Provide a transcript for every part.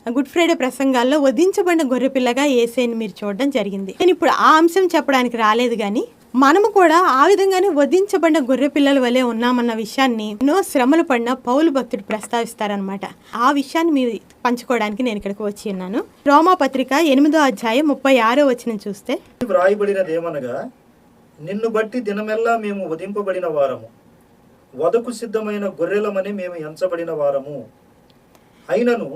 Good Friday ప్రసంగాల్లో వధించబడిన గొర్రెపిల్లగా యేసేని మీరు చూడడం జరిగింది. నేను ఇప్పుడు ఆ అంశం చెప్పడానికి రాలేదు, కానీ మనము కూడా ఆ విధంగానే వధించబడిన గొర్రె పిల్లల వలె ఉన్నామన్న విషయాన్ని ఎన్నో శ్రమలు పడిన పౌలు భక్తుడు ప్రస్తావిస్తారనమాట. ఆ విషయాన్ని మీరు పంచుకోవడానికి నేను ఇక్కడికి వచ్చి ఉన్నాను. రోమా పత్రిక 8వ అధ్యాయం 36వ వచనం చూస్తే, వ్రాయబడినదేమనగా, నిన్ను బట్టి దినమెల్లా మేము వధింపబడిన వారము, వధకు సిద్ధమైన గొర్రెలమని మేము ఎంచబడిన వారము, అయినను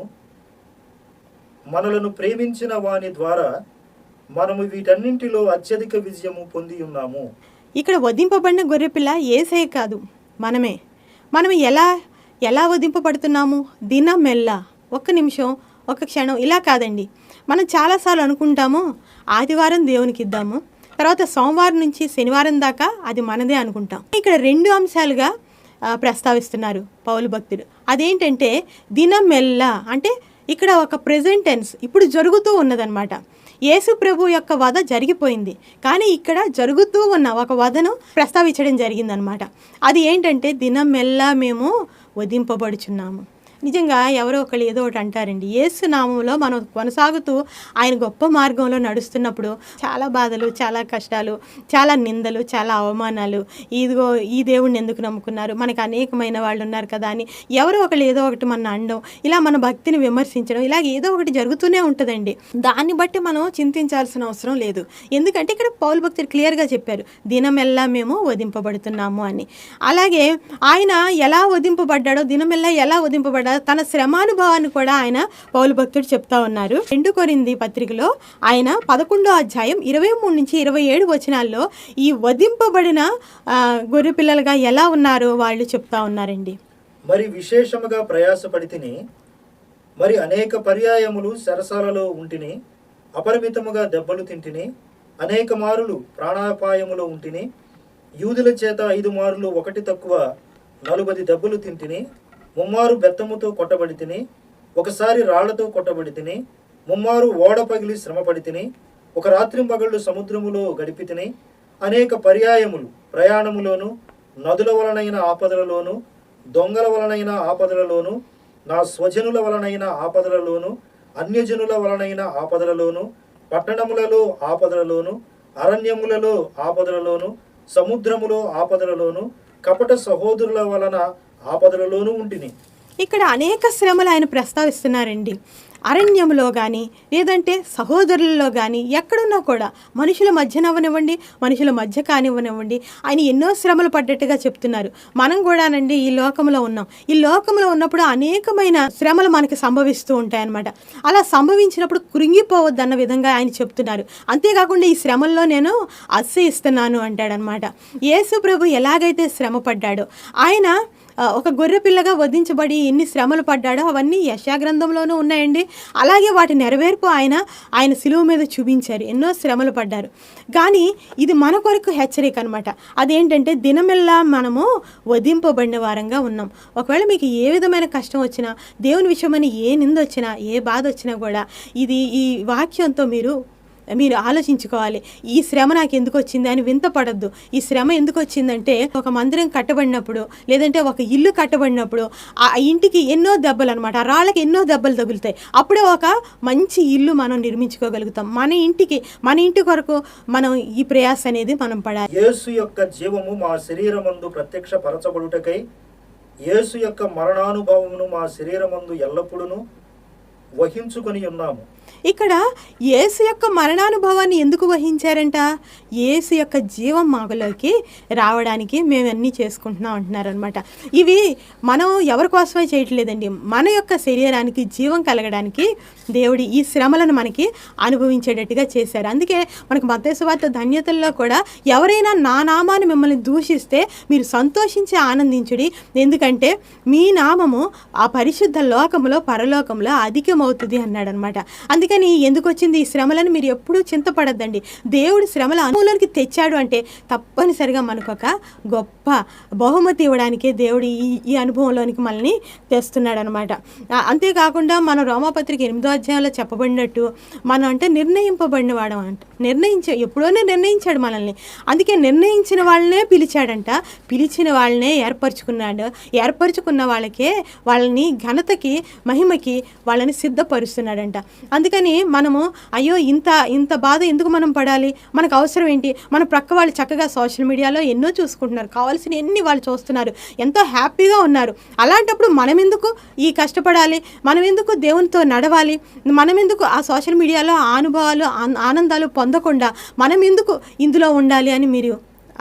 మనలను ప్రేమించిన వాని ద్వారా మనము వీటన్నింటిలో అత్యధిక విజయము పొంది ఉన్నాము. ఇక్కడ వధింపబడిన గొర్రెపిల్ల యేసయ్య కాదు, మనమే. మనం ఎలా వధింపబడుతున్నాము? దినమెల్లా, ఒక్క నిమిషం, ఒక క్షణం, ఇలా కాదండి. మనం చాలాసార్లు అనుకుంటాము ఆదివారం దేవునికి ఇద్దాము, తర్వాత సోమవారం నుంచి శనివారం దాకా అది మనదే అనుకుంటాం. ఇక్కడ 2 అంశాలుగా ప్రస్తావిస్తున్నారు పౌలు భక్తుడు. అదేంటంటే దినమెల్లా అంటే ఇక్కడ ఒక ప్రెజెంట్ టెన్స్, ఇప్పుడు జరుగుతూ ఉన్నదన్నమాట. యేసు ప్రభు యొక్క వధ జరిగిపోయింది, కానీ ఇక్కడ జరుగుతూ ఉన్న ఒక వధను ప్రస్తావించడం జరిగిందనమాట. అది ఏంటంటే దినమెల్లా మేము వధింపబడుచున్నాము. నిజంగా ఎవరో ఒకళ్ళు ఏదో ఒకటి అంటారండి, యేసు నామంలో మనం కొనసాగుతూ ఆయన గొప్ప మార్గంలో నడుస్తున్నప్పుడు చాలా బాధలు, చాలా కష్టాలు, చాలా నిందలు, చాలా అవమానాలు, ఇదిగో ఈ దేవుడిని ఎందుకు నమ్ముకున్నారు, మనకు అనేకమైన వాళ్ళు ఉన్నారు కదా అని ఎవరో ఒకళ్ళు ఏదో ఒకటి మన అనడం, ఇలా మన భక్తిని విమర్శించడం, ఇలాగ ఏదో ఒకటి జరుగుతూనే ఉంటుందండి. దాన్ని బట్టి మనం చింతించాల్సిన అవసరం లేదు. ఎందుకంటే ఇక్కడ పౌలు భక్తుడు క్లియర్గా చెప్పారు, దినమెల్లా మేము వధింపబడుతున్నాము అని. అలాగే ఆయన ఎలా వధింపబడ్డాడో, దినమెల్లా ఎలా వధింపబడ్డాడో తన శ్రమానుభవాన్ని కూడా ఆయన పౌలు భక్తుడు చెప్తా ఉన్నారు. 2 కొరింథీ పత్రికలో ఆయన 11వ అధ్యాయం 23 నుంచి 27 వచనాల్లో ఈ వధింపబడిన గొర్రె పిల్లలుగా ఎలా ఉన్నారో వాళ్ళు చెప్తా ఉన్నారండి. మరి విశేషముగా ప్రయాసపడి తిని, మరి అనేక పర్యాయములు సరసాలలో ఉంటిని, అపరిమితముగా దెబ్బలు తింటిని, అనేక మారులు ప్రాణాపాయములో ఉంటిని, యూదుల చేత 5 మారులు ఒకటి తక్కువ 40 దెబ్బలు తింటిని, 3 మారు బెత్తముతో కొట్టబడి తిని, ఒకసారి రాళ్లతో కొట్టబడి తిని, 3 మారు ఓడ పగిలి శ్రమపడి తిని, ఒక రాత్రింపగళ్ళు సముద్రములో గడిపి తిని, అనేక పర్యాయములు ప్రయాణములోను, నదుల వలనైన ఆపదలలోను, దొంగల వలనైన ఆపదలలోను, నా స్వజనుల వలనైన ఆపదలలోను, అన్యజనుల వలనైన ఆపదలలోను, పట్టణములలో ఆపదలలోను, అరణ్యములలో ఆపదలలోను, సముద్రములో ఆపదలలోను, కపట సహోదరుల వలన ఆపదలలోనూ ఉంటిని. ఇక్కడ అనేక శ్రమలు ఆయన ప్రస్తావిస్తున్నారండి. అరణ్యంలో కానీ, లేదంటే సహోదరులలో కానీ, ఎక్కడున్నా కూడా మనుషుల మధ్యనవ్వనివ్వండి, మనుషుల మధ్య కానివ్వనివ్వండి, ఆయన ఎన్నో శ్రమలు పడ్డట్టుగా చెప్తున్నారు. మనం కూడానండి ఈ లోకంలో ఉన్నాం. ఈ లోకంలో ఉన్నప్పుడు అనేకమైన శ్రమలు మనకి సంభవిస్తూ ఉంటాయన్నమాట. అలా సంభవించినప్పుడు కృంగిపోవద్దన్న విధంగా ఆయన చెప్తున్నారు. అంతేకాకుండా ఈ శ్రమల్లో నేను అతిశయిస్తున్నాను అంటాడనమాట. యేసు ప్రభు ఎలాగైతే శ్రమ పడ్డాడో, ఆయన ఒక గొర్రె పిల్లగా వధించబడి ఎన్ని శ్రమలు పడ్డాడో అవన్నీ యెషయా గ్రంథంలోనూ ఉన్నాయండి. అలాగే వాటి నెరవేర్పు ఆయన శిలువ మీద చూపించారు. ఎన్నో శ్రమలు పడ్డారు. కానీ ఇది మన కొరకు హెచ్చరిక అనమాట. అదేంటంటే దినమెల్లా మనము వధింపబడిన వారంగా ఉన్నాం. ఒకవేళ మీకు ఏ విధమైన కష్టం వచ్చినా, దేవుని విషయమని ఏ నింద వచ్చినా, ఏ బాధ వచ్చినా కూడా ఈ వాక్యంతో మీరు ఆలోచించుకోవాలి. ఈ శ్రమ నాకు ఎందుకు వచ్చింది అని వింతపడద్దు. ఈ శ్రమ ఎందుకు వచ్చిందంటే, ఒక మందిరం కట్టబడినప్పుడు, లేదంటే ఒక ఇల్లు కట్టబడినప్పుడు ఆ ఇంటికి ఎన్నో దెబ్బలు అనమాట, ఆ రాళ్ళకి ఎన్నో దెబ్బలు తగులుతాయి. అప్పుడే ఒక మంచి ఇల్లు మనం నిర్మించుకోగలుగుతాం. మన ఇంటి కొరకు మనం ఈ ప్రయాస అనేది మనం పడాలి. యేసు యొక్క జీవము మా శరీరమందు ప్రత్యక్ష పరచబడుటకై, యేసు యొక్క మరణానుభవమును మా శరీరమందు ఎల్లప్పుడూ వహించుకొని ఉన్నాము. ఇక్కడ యేసు యొక్క మరణానుభవాన్ని ఎందుకు వహించారంట? యేసు యొక్క జీవం మాలోకి రావడానికి మేము అన్నీ చేసుకుంటున్నాం అంటున్నారనమాట. ఇవి మనం ఎవరి కోసమే చేయట్లేదండి, మన యొక్క శరీరానికి జీవం కలగడానికి దేవుడి ఈ శ్రమలను మనకి అనుభవించేటట్టుగా చేశారు. అందుకే మనకు మత్తయి సువార్త ధన్యతల్లో కూడా, ఎవరైనా నా నామాన్ని మిమ్మల్ని దూషిస్తే మీరు సంతోషించి ఆనందించుడి, ఎందుకంటే మీ నామము ఆ పరిశుద్ధ లోకములో, పరలోకంలో అధికమవుతుంది అన్నాడనమాట. అందుకని ఎందుకు వచ్చింది ఈ శ్రమలను మీరు ఎప్పుడూ చింతపడద్దండి. దేవుడు శ్రమల అనుభవంలోనికి తెచ్చాడు అంటే తప్పనిసరిగా మనకు ఒక గొప్ప బహుమతి ఇవ్వడానికే దేవుడు ఈ అనుభవంలోనికి మనల్ని తెస్తున్నాడు అనమాట. అంతేకాకుండా మన రోమాపత్రిక 8వ అధ్యాయంలో చెప్పబడినట్టు మనం అంటే నిర్ణయింపబడిన వాడం అంట. ఎప్పుడోనే నిర్ణయించాడు మనల్ని. అందుకే నిర్ణయించిన వాళ్ళనే పిలిచాడంట, పిలిచిన వాళ్ళనే ఏర్పరచుకున్నాడు. ఏర్పరచుకున్న వాళ్ళకే వాళ్ళని ఘనతకి మహిమకి వాళ్ళని సిద్ధపరుస్తున్నాడంట. అందుకని మనము అయ్యో ఇంత బాధ ఎందుకు మనం పడాలి, మనకు అవసరం ఏంటి, మన ప్రక్క వాళ్ళు చక్కగా సోషల్ మీడియాలో ఎన్నో చూసుకుంటున్నారు, కావాల్సిన ఎన్ని వాళ్ళు చూస్తున్నారు, ఎంతో హ్యాపీగా ఉన్నారు. అలాంటప్పుడు మనం ఎందుకు ఈ కష్టపడాలి, మనం ఎందుకు దేవునితో నడవాలి, మనం ఎందుకు ఆ సోషల్ మీడియాలో అనుభవాలు ఆనందాలు పొందకుండా మనం ఎందుకు ఇందులో ఉండాలి అని మీరు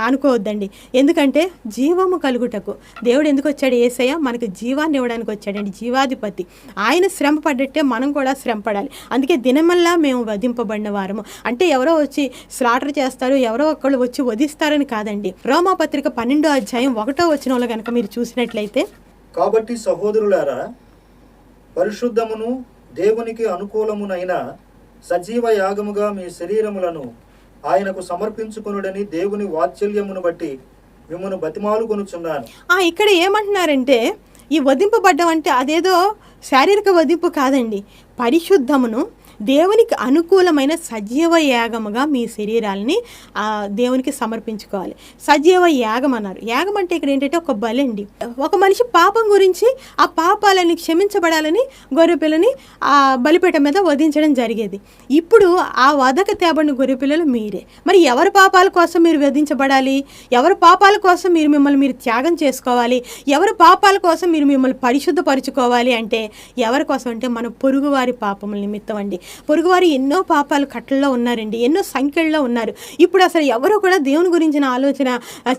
అనుకోవద్దండి. ఎందుకంటే జీవము కలుగుటకు దేవుడు ఎందుకు వచ్చాడు? యేసయ్య మనకు జీవాన్ని ఇవ్వడానికి వచ్చాడండి, జీవాధిపతి. ఆయన శ్రమ పడ్డట్టే మనం కూడా శ్రమ పడాలి. అందుకే దినమల్లా మేము వధింపబడిన వారము అంటే ఎవరో వచ్చి స్లాటర్ చేస్తారు, ఎవరో ఒకళ్ళు వచ్చి వధిస్తారని కాదండి. రోమాపత్రిక 12వ అధ్యాయం 1వ వచనంలో కనుక మీరు చూసినట్లయితే, కాబట్టి సహోదరులారా, పరిశుద్ధమును దేవునికి అనుకూలమునైన సజీవ యాగముగా మీ శరీరములను ఆయనకు సమర్పించుకొనుడని దేవుని వాత్సల్యమును బట్టి మిమ్మల్ని బతిమాలుకొనుచున్నాను. ఇక్కడ ఏమంటున్నారంటే ఈ వధింపబడ్డం అంటే అదేదో శారీరక వధింపు కాదండి. పరిశుద్ధమును దేవునికి అనుకూలమైన సజీవ యాగముగా మీ శరీరాలని దేవునికి సమర్పించుకోవాలి. సజీవ యాగం అన్నారు. యాగం అంటే ఇక్కడ ఏంటంటే ఒక బలండి. ఒక మనిషి పాపం గురించి ఆ పాపాలని క్షమించబడాలని గొర్రెపిల్లని ఆ బలిపీఠం మీద వధించడం జరిగేది. ఇప్పుడు ఆ వధక తేబడిన గొర్రెపిల్లలు మీరే. మరి ఎవరి పాపాల కోసం మీరు వధించబడాలి, ఎవరి పాపాల కోసం మిమ్మల్ని మీరు త్యాగం చేసుకోవాలి, ఎవరి పాపాల కోసం మిమ్మల్ని పరిశుద్ధపరచుకోవాలి అంటే ఎవరి కోసం అంటే మన పొరుగువారి పాపముల నిమిత్తం అండి. పొరుగువారు ఎన్నో పాపాలు కట్టల్లో ఉన్నారండి, ఎన్నో సంఖ్యల్లో ఉన్నారు. ఇప్పుడు అసలు ఎవరు కూడా దేవుని గురించిన ఆలోచన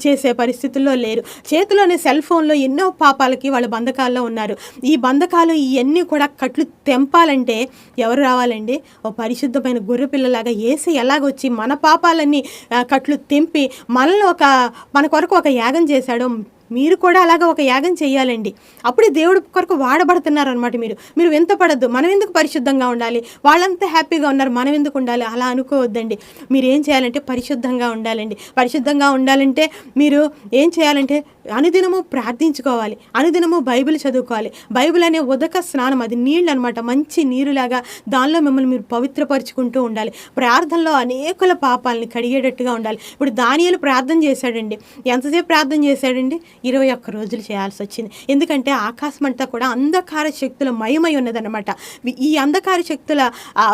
చేసే పరిస్థితుల్లో లేరు. చేతిలోనే సెల్ ఫోన్లో ఎన్నో పాపాలకి వాళ్ళ బంధకాల్లో ఉన్నారు. ఈ బంధకాలు ఇవన్నీ కూడా కట్లు తెంపాలంటే ఎవరు రావాలండి? ఓ పరిశుద్ధమైన గొర్రె పిల్లలాగా యేసు ఎలాగొచ్చి మన పాపాలన్నీ కట్లు తెంపి మనల్ని మన కొరకు ఒక యాగం చేశాడో మీరు కూడా అలాగా ఒక యాగం చేయాలండి. అప్పుడే దేవుడు కొరకు వాడబడుతున్నారు అనమాట. మీరు ఎంత పడద్దు. మనం ఎందుకు పరిశుద్ధంగా ఉండాలి, వాళ్ళంతా హ్యాపీగా ఉన్నారు, మనం ఎందుకు ఉండాలి అలా అనుకోవద్దండి. మీరు ఏం చేయాలంటే పరిశుద్ధంగా ఉండాలండి. పరిశుద్ధంగా ఉండాలంటే మీరు ఏం చేయాలంటే అనుదినము ప్రార్థించుకోవాలి, అనుదినము బైబిల్ చదువుకోవాలి. బైబిల్ అనే ఉదక స్నానం, అది నీళ్ళు అనమాట, మంచి నీరులాగా దానిలో మిమ్మల్ని మీరు పవిత్రపరుచుకుంటూ ఉండాలి. ప్రార్థనలో అనేకుల పాపాలని కడిగేటట్టుగా ఉండాలి. ఇప్పుడు దానియేలు ప్రార్థన చేశాడండి. ఎంతసేపు ప్రార్థన చేశాడండి? 21 రోజులు చేయాల్సి వచ్చింది. ఎందుకంటే ఆకాశం అంతా కూడా అంధకార శక్తుల మయమై ఉన్నదన్నమాట. ఈ అంధకార శక్తుల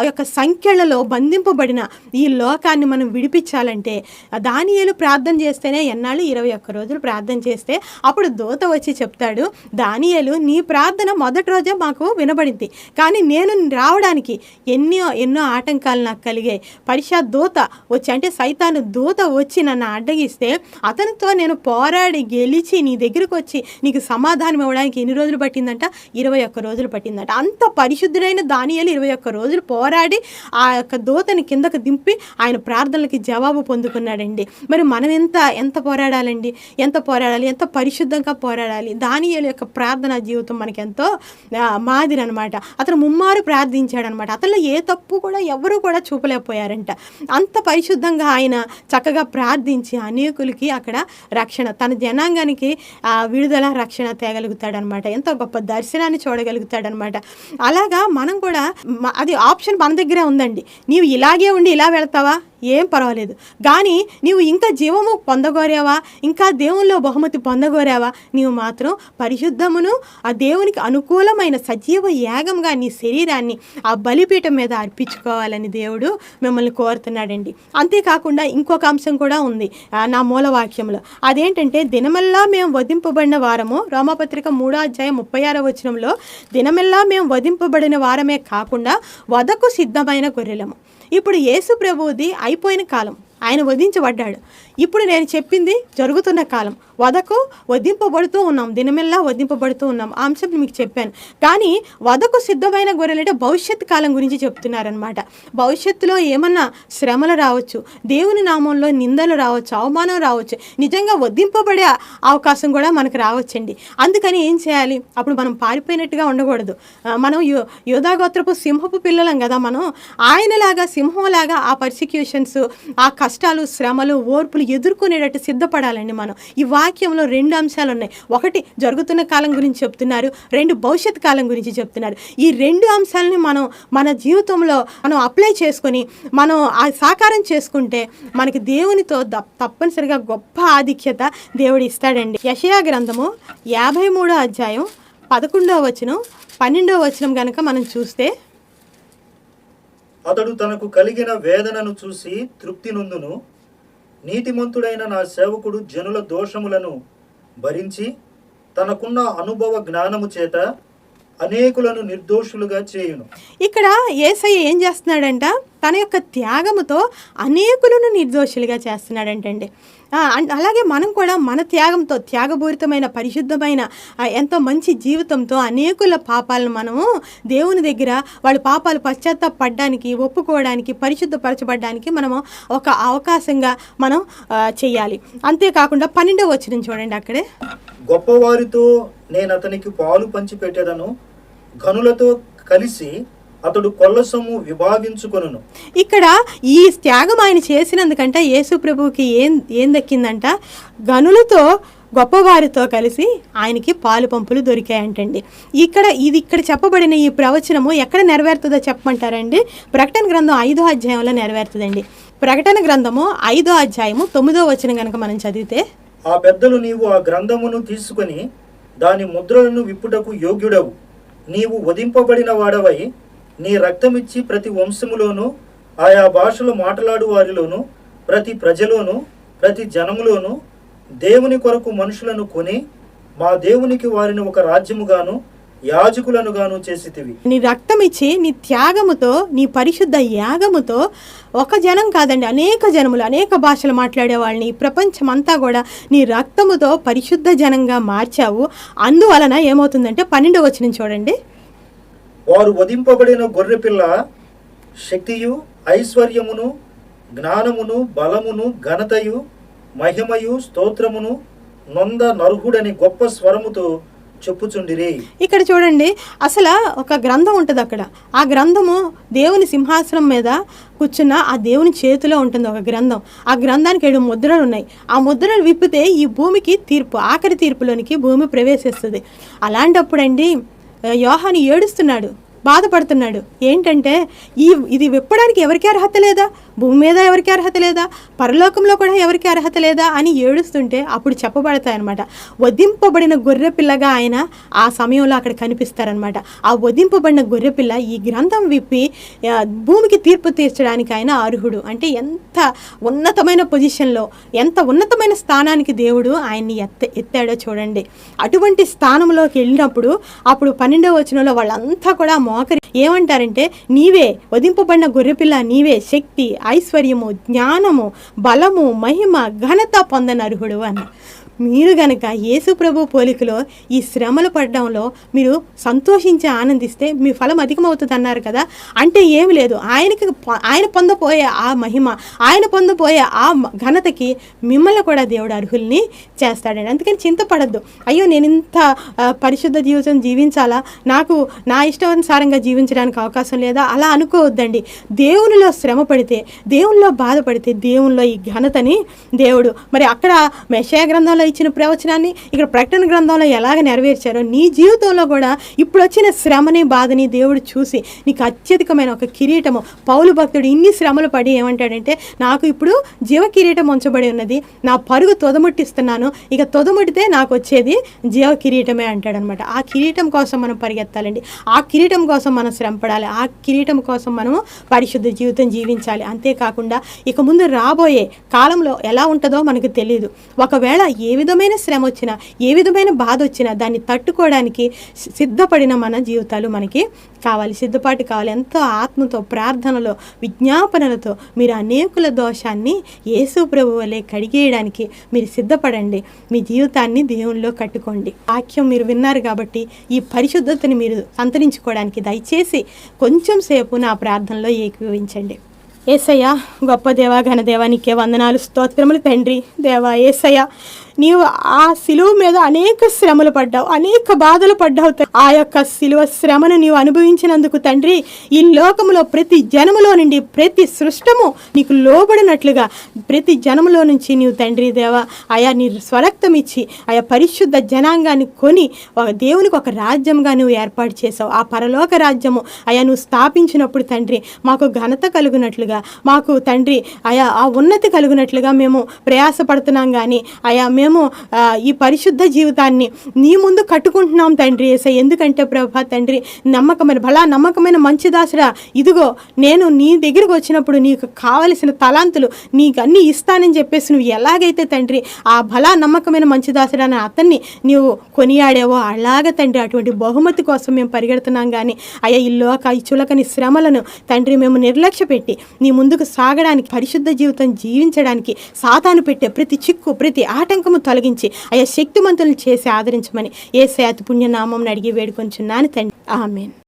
యొక్క సంఖ్యలలో బంధింపబడిన ఈ లోకాన్ని మనం విడిపించాలంటే దానియేలు ప్రార్థన చేస్తేనే ఎన్నాళ్ళు 21 రోజులు ప్రార్థన చేస్తే అప్పుడు దూత వచ్చి చెప్తాడు, దానియేలు నీ ప్రార్థన మొదటి రోజే మాకు వినబడింది, కానీ నేను రావడానికి ఎన్నో ఆటంకాలు నాకు కలిగాయి. దూత వచ్చి అంటే సైతాను దూత వచ్చి నన్ను అడ్డగిస్తే అతనితో నేను పోరాడి గెలిచి నీ దగ్గరకు వచ్చి నీకు సమాధానం ఇవ్వడానికి ఎన్ని రోజులు పట్టిందంట? 21 రోజులు పట్టిందంట. అంత పరిశుద్ధుడైన దానియేలు 21 రోజులు పోరాడి ఆ యొక్క దూతని కిందకు దింపి ఆయన ప్రార్థనలకి జవాబు పొందుకున్నాడండి. మరి మనం ఎంత పోరాడాలండి, ఎంత పరిశుద్ధంగా పోరాడాలి. దానియేలు యొక్క ప్రార్థనా జీవితం మనకి ఎంతో మాదిరి అనమాట. అతను ముమ్మారు ప్రార్థించాడనమాట. అతనిలో ఏ తప్పు కూడా ఎవరు కూడా చూపలేకపోయారంట. అంత పరిశుద్ధంగా ఆయన చక్కగా ప్రార్థించి అనేకులకి అక్కడ రక్షణ, తన జనాంగానికి విడుదల రక్షణ తేగలుగుతాడనమాట. ఎంతో గొప్ప దర్శనాన్ని చూడగలుగుతాడనమాట. అలాగా మనం కూడా అది ఆప్షన్ మన దగ్గరే ఉందండి. నీవు ఇలాగే ఉండి ఇలా వెళ్తావా, ఏం పర్వాలేదు. కానీ నీవు ఇంకా జీవము పొందగోరావా, ఇంకా దేవునిలో బహుమతి పొందగోరావా, నీవు మాత్రం పరిశుద్ధమును ఆ దేవునికి అనుకూలమైన సజీవ యాగంగా నీ శరీరాన్ని ఆ బలిపీఠం మీద అర్పించుకోవాలని దేవుడు మిమ్మల్ని కోరుతున్నాడండి. అంతేకాకుండా ఇంకొక అంశం కూడా ఉంది నా మూలవాక్యంలో. అదేంటంటే దినమల్లా మేము వధింపబడిన వారము. రోమాపత్రిక 3వ అధ్యాయం 36వ వచనంలో దినమల్లా మేము వధింపబడిన వారమే కాకుండా వధకు సిద్ధమైన గొర్రెలము. ఇప్పుడు యేసు ప్రభువుది అయిపోయిన కాలం, ఆయన వధించబడ్డాడు. ఇప్పుడు నేను చెప్పింది జరుగుతున్న కాలం. వధకు వధింపబడుతూ ఉన్నాం, దినమెల్లా వధింపబడుతూ ఉన్నాం. ఆ అంశం మీకు చెప్పాను. కానీ వధకు సిద్ధమైన గొర్రెలు అంటే భవిష్యత్ కాలం గురించి చెప్తున్నారనమాట. భవిష్యత్తులో ఏమన్నా శ్రమలు రావచ్చు, దేవుని నామంలో నిందలు రావచ్చు, అవమానం రావచ్చు, నిజంగా వధింపబడే అవకాశం కూడా మనకు రావచ్చండి. అందుకని ఏం చేయాలి? అప్పుడు మనం పారిపోయినట్టుగా ఉండకూడదు. మనం యోధాగోత్రపు సింహపు పిల్లలం కదా. మనం ఆయనలాగా సింహంలాగా ఆ పర్సిక్యూషన్స్, ఆ కష్టాలు, శ్రమలు, ఓర్పులు ఎదుర్కొనేటట్టు సిద్ధపడాలండి మనం. ఈ వాక్యంలో 2 అంశాలు ఉన్నాయి. ఒకటి జరుగుతున్న కాలం గురించి చెప్తున్నారు, 2 భవిష్యత్ కాలం గురించి చెప్తున్నారు. ఈ 2 అంశాలని మనం మన జీవితంలో మనం అప్లై చేసుకొని మనం ఆ సాకారం చేసుకుంటే మనకి దేవునితో తప్పనిసరిగా గొప్ప ఆధిక్యత దేవుడు ఇస్తాడండి. యెషయా గ్రంథము 53వ అధ్యాయం 11వ వచనం 12వ వచనం కనుక మనం చూస్తే, అతడు తనకు కలిగిన వేదనను చూసి తృప్తి నొందును. నీతిమంతుడైన నా సేవకుడు జనుల దోషములను భరించి తనకున్న అనుభవ జ్ఞానము చేత అనేకులను నిర్దోషులుగా చేయును. ఇక్కడ యేసయ్య ఏం చేస్తున్నాడంట? తన యొక్క త్యాగముతో అనేకులను నిర్దోషులుగా చేస్తున్నాడంటండి. అలాగే మనం కూడా మన త్యాగంతో, త్యాగపూరితమైన పరిశుద్ధమైన ఎంతో మంచి జీవితంతో అనేకుల పాపాలను మనము దేవుని దగ్గర వాళ్ళ పాపాలు పశ్చాత్తాపడడానికి, ఒప్పుకోవడానికి, పరిశుద్ధపరచబడడానికి మనము ఒక అవకాశంగా మనం చెయ్యాలి. అంతేకాకుండా 12వ వచనం చూడండి. అక్కడే గొప్పవారితో నేను అతనికి పాలు పంచి పెట్టెదను, ఘనులతో కలిసి అతడు కొల్లసొమ్ము విభాగించుకొనును. ఇక్కడ ఈ త్యాగం ఆయన చేసినందుకంట యేసు ప్రభువుకి ఏం దక్కిందంట? గనులతో, గొప్పవారితో కలిసి ఆయనకి పాలు పంపులు దొరికాయంటండి. ఇక్కడ చెప్పబడిన ఈ ప్రవచనము ఎక్కడ నెరవేరుతుందో చెప్పమంటారండి? ప్రకటన గ్రంథం 5వ అధ్యాయంలో నెరవేరుతుందండి. ప్రకటన గ్రంథము 5వ అధ్యాయము 9వ వచనం కనుక మనం చదివితే, ఆ పెద్దలు, నీవు ఆ గ్రంథమును తీసుకుని దాని ముద్రలను విప్పుటకు యోగ్యుడవు. నీవు వధింపబడిన వాడవై నీ రక్తమిచ్చి ప్రతి వంశములోను, ఆయా భాషలు మాట్లాడు వారిలోను, ప్రతి ప్రజలోను, ప్రతి జనములోను దేవుని కొరకు మనుషులను కొని మా దేవునికి వారిని ఒక రాజ్యముగాను యాజకులను గాను చేసితివి. నీ రక్తం ఇచ్చి నీ త్యాగముతో, నీ పరిశుద్ధ యాగముతో ఒక జనం కాదండి, అనేక జనములు, అనేక భాషలు మాట్లాడే వాళ్ళని, ప్రపంచమంతా కూడా నీ రక్తముతో పరిశుద్ధ జనంగా మార్చావు. అందువలన ఏమవుతుందంటే 12వ వచనం చూడండి. వారు వధింపబడిన గొర్రెపిల్ల శక్తియు, ఐశ్వర్యమును, జ్ఞానమును, బలమును, ఘనతయు, మహిమయు, స్తోత్రమును నొంద నర్హుడని గొప్ప స్వరముతో చెప్పుచుండిరి. ఇక్కడ చూడండి, అసలు ఒక గ్రంథం ఉంటుంది అక్కడ. ఆ గ్రంథము దేవుని సింహాసనం మీద కూర్చున్న ఆ దేవుని చేతిలో ఉంటుంది ఒక గ్రంథం. ఆ గ్రంథానికి 7 ముద్రలు ఉన్నాయి. ఆ ముద్రలు విప్పితే ఈ భూమికి తీర్పు, ఆఖరి తీర్పులోనికి భూమి ప్రవేశిస్తుంది. అలాంటప్పుడండి యోహాను ఏడుస్తున్నాడు, బాధపడుతున్నాడు. ఏంటంటే ఇది విప్పడానికి ఎవరికి అర్హత లేదా? భూమి మీద ఎవరికి అర్హత లేదా? పరలోకంలో కూడా ఎవరికి అర్హత లేదా అని ఏడుస్తుంటే అప్పుడు చెప్పబడతాయన్నమాట. వధింపబడిన గొర్రెపిల్లగా ఆయన ఆ సమయంలో అక్కడ కనిపిస్తారనమాట. ఆ వధింపబడిన గొర్రెపిల్ల ఈ గ్రంథం విప్పి భూమికి తీర్పు తీర్చడానికి ఆయన అర్హుడు. అంటే ఎంత ఉన్నతమైన పొజిషన్లో, ఎంత ఉన్నతమైన స్థానానికి దేవుడు ఆయన్ని ఎత్తాడో చూడండి. అటువంటి స్థానంలోకి వెళ్ళినప్పుడు అప్పుడు 12వ వచనంలో వాళ్ళంతా కూడా మోకరి ఏమంటారంటే, నీవే వధింపబడిన గొర్రెపిల్ల, నీవే శక్తి, ఐశ్వర్యము, జ్ఞానము, బలము, మహిమ, ఘనత పొందనర్హుడు అని. మీరు గనక యేసు ప్రభు పోలికలో ఈ శ్రమలు పడడంలో మీరు సంతోషించి ఆనందిస్తే మీ ఫలం అధికమవుతుంది అన్నారు కదా. అంటే ఏమి లేదు, ఆయన పొందపోయే ఆ మహిమ, ఆయన పొందపోయే ఆ ఘనతకి మిమ్మల్ని కూడా దేవుడు అర్హుల్ని చేస్తాడండి. అందుకని చింతపడద్దు. అయ్యో నేను ఇంత పరిశుద్ధ జీవితం జీవించాలా, నాకు నా ఇష్టానుసారంగా జీవించడానికి అవకాశం లేదా, అలా అనుకోవద్దండి. దేవునిలో శ్రమ పడితే, దేవునిలో బాధపడితే దేవునిలో ఈ ఘనతని దేవుడు మరి అక్కడ మెషయా గ్రంథంలో ఇచ్చిన ప్రవచనాన్ని ఇక్కడ ప్రకటన గ్రంథంలో ఎలాగ నెరవేర్చారో నీ జీవితంలో కూడా ఇప్పుడు వచ్చిన శ్రమని, బాధని దేవుడు చూసి నీకు అత్యధికమైన ఒక కిరీటము, పౌలు భక్తుడు ఇన్ని శ్రమలు పడి ఏమంటాడంటే, నాకు ఇప్పుడు జీవ కిరీటం ఉంచబడి ఉన్నది, నా పరుగు తొదముట్టిస్తున్నాను, ఇక తొదముట్టితే నాకు వచ్చేది జీవ కిరీటమే అంటాడనమాట. ఆ కిరీటం కోసం మనం పరిగెత్తాలండి, ఆ కిరీటం కోసం మనం శ్రమపడాలి, ఆ కిరీటం కోసం మనము పరిశుద్ధ జీవితం జీవించాలి. అంతేకాకుండా ఇక ముందు రాబోయే కాలంలో ఎలా ఉంటుందో మనకు తెలియదు. ఒకవేళ ఏ విధమైన శ్రమ వచ్చినా, ఏ విధమైన బాధ వచ్చినా దాన్ని తట్టుకోవడానికి సిద్ధపడిన మన జీవితాలు మనకి కావాలి, సిద్ధపాటు కావాలి. ఎంతో ఆత్మతో, ప్రార్థనలో, విజ్ఞాపనలతో మీరు అనేకుల దోషాన్ని యేసు ప్రభు వలె కడిగేయడానికి మీరు సిద్ధపడండి. మీ జీవితాన్ని దేవునిలో కట్టుకోండి. వాక్యం మీరు విన్నారు కాబట్టి ఈ పరిశుద్ధతని మీరు సంతరించుకోవడానికి దయచేసి కొంచెం సేపు నా ప్రార్థనలో ఏకీభవించండి. యేసయ్య, గొప్ప దేవా, ఘనదేవా, నీకే వందనాలు, స్తోత్రములు తండ్రి. దేవా యేసయ్య, నీవు ఆ సిలువ మీద అనేక శ్రమలు పడ్డావు, అనేక బాధలు పడ్డావు. ఆ యొక్క సిలువ శ్రమను నీవు అనుభవించినందుకు తండ్రి, ఈ లోకములో ప్రతి జనములో నుండి ప్రతి సృష్టము నీకు లోబడినట్లుగా ప్రతి జనములో నుంచి నీవు తండ్రి దేవా ఆయా నీ స్వరక్తం ఇచ్చి ఆయా పరిశుద్ధ జనాంగాన్ని కొని దేవునికి ఒక రాజ్యంగా నువ్వు ఏర్పాటు చేసావు. ఆ పరలోక రాజ్యము ఆయా నువ్వు స్థాపించినప్పుడు తండ్రి మాకు ఘనత కలుగునట్లుగా, మాకు తండ్రి ఆయా ఆ ఉన్నతి కలుగునట్లుగా మేము ప్రయాసపడుతున్నాం. కానీ ఆయా మేము ఈ పరిశుద్ధ జీవితాన్ని నీ ముందు కట్టుకుంటున్నాం తండ్రి యేసయ్య. ఎందుకంటే ప్రభా తండ్రి, నమ్మకమైన మంచి దాసుడా, ఇదిగో నేను నీ దగ్గరకు వచ్చినప్పుడు నీకు కావలసిన తలాంతులు నీకు అన్నీ ఇస్తానని చెప్పేసి నువ్వు ఎలాగైతే తండ్రి ఆ నమ్మకమైన మంచి దాసుడా అని అతన్ని నీవు కొనియాడావో అలాగ తండ్రి అటువంటి బహుమతి కోసం మేము పరిగెడుతున్నాం. కానీ అయ్యా ఈ చులకని శ్రమలను తండ్రి మేము నిర్లక్ష్య పెట్టి నీ ముందుకు సాగడానికి, పరిశుద్ధ జీవితం జీవించడానికి సాతాను పెట్టే ప్రతి చిక్కు, ప్రతి ఆటంకము తొలగించి అయ్యా శక్తిమంతులను చేసి ఆదరించమని యేసయ్య అతి పుణ్యనామం అడిగి వేడుకొంచున్నాను తండ్రి. ఆమేన్.